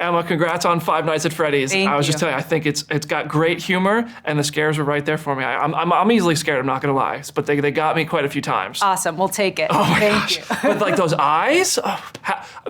Emma, congrats on Five Nights at Freddy's. Thank I was you. just telling you, I think it's got great humor, and the scares were right there for me. I'm easily scared, I'm not gonna lie, but they got me quite a few times. Awesome, we'll take it. Oh my Thank gosh. you. But like those eyes,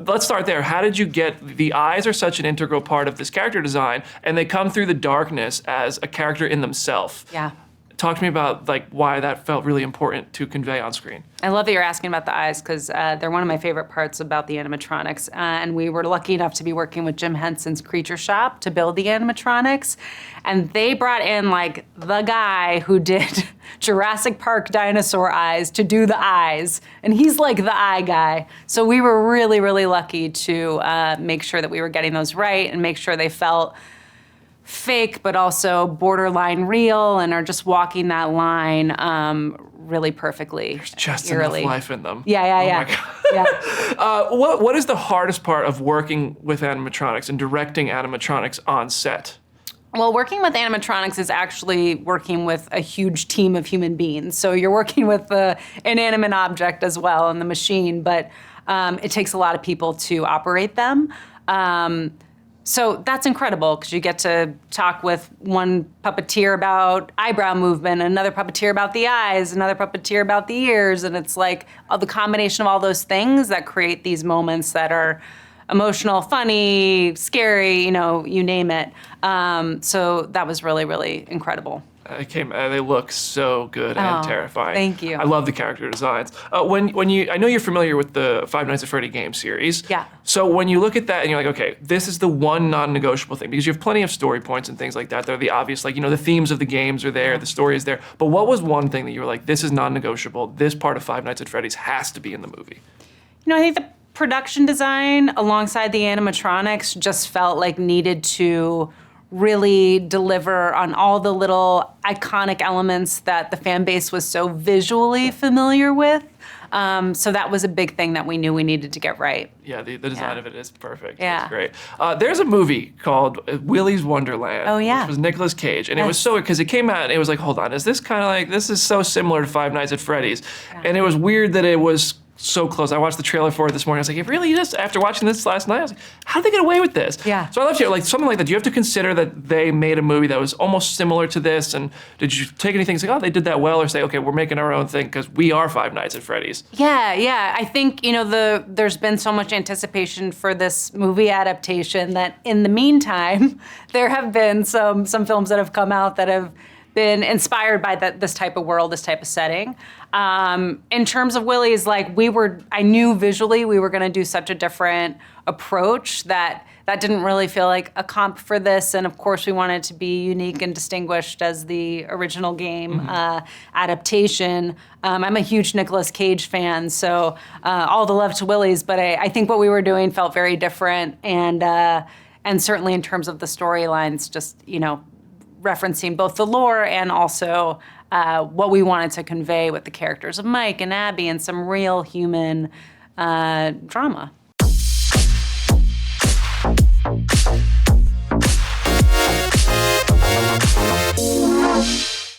let's start there. How did you get, the eyes are such an integral part of this character design, and they come through the darkness as a character in themselves. Yeah. Talk to me about like why that felt really important to convey on screen. I love that you're asking about the eyes because they're one of my favorite parts about the animatronics. And we were lucky enough to be working with Jim Henson's Creature Shop to build the animatronics. And they brought in like the guy who did Jurassic Park dinosaur eyes to do the eyes. And he's like the eye guy. So we were really, really lucky to make sure that we were getting those right and make sure they felt fake, but also borderline real, and are just walking that line really perfectly. There's just eerily. enough life in them. Yeah. Oh my God. Yeah. What is the hardest part of working with animatronics and directing animatronics on set? Well, working with animatronics is actually working with a huge team of human beings. So you're working with the inanimate object as well and the machine, but it takes a lot of people to operate them. So that's incredible because you get to talk with one puppeteer about eyebrow movement, another puppeteer about the eyes, another puppeteer about the ears, and it's like the combination of all those things that create these moments that are emotional, funny, scary, you name it. So that was really, really incredible. They look so good and terrifying. Thank you. I love the character designs. I know you're familiar with the Five Nights at Freddy game series. Yeah. So when you look at that and you're like, okay, this is the one non-negotiable thing, because you have plenty of story points and things like that. They're the obvious, like, the themes of the games are there, the story is there. But what was one thing that you were like, this is non-negotiable, this part of Five Nights at Freddy's has to be in the movie? I think the production design alongside the animatronics just felt like needed to really deliver on all the little iconic elements that the fan base was so visually familiar with. So that was a big thing that we knew we needed to get right. Yeah, the design of it is perfect. Yeah. It's great. There's a movie called Willys Wonderland. Oh, yeah. Which was Nicolas Cage. And it was so, because it came out and it was like, hold on, is this kind of like, this is so similar to Five Nights at Freddy's. Yeah. And it was weird that it was so close. I watched the trailer for it this morning. I was like, it really is? After watching this last night, I was like, how did they get away with this? Yeah. So I love you, like something like that. Do you have to consider that they made a movie that was almost similar to this? And did you take anything and say, oh, they did that well? Or say, okay, we're making our own thing because we are Five Nights at Freddy's? Yeah. I think, there's been so much anticipation for this movie adaptation that in the meantime, there have been some films that have come out that have been inspired by this type of world, this type of setting. In terms of Willys, I knew visually we were gonna do such a different approach that didn't really feel like a comp for this. And of course we wanted to be unique and distinguished as the original game adaptation. I'm a huge Nicolas Cage fan, so all the love to Willys, but I think what we were doing felt very different, and certainly in terms of the storylines, just, referencing both the lore and also what we wanted to convey with the characters of Mike and Abby and some real human drama.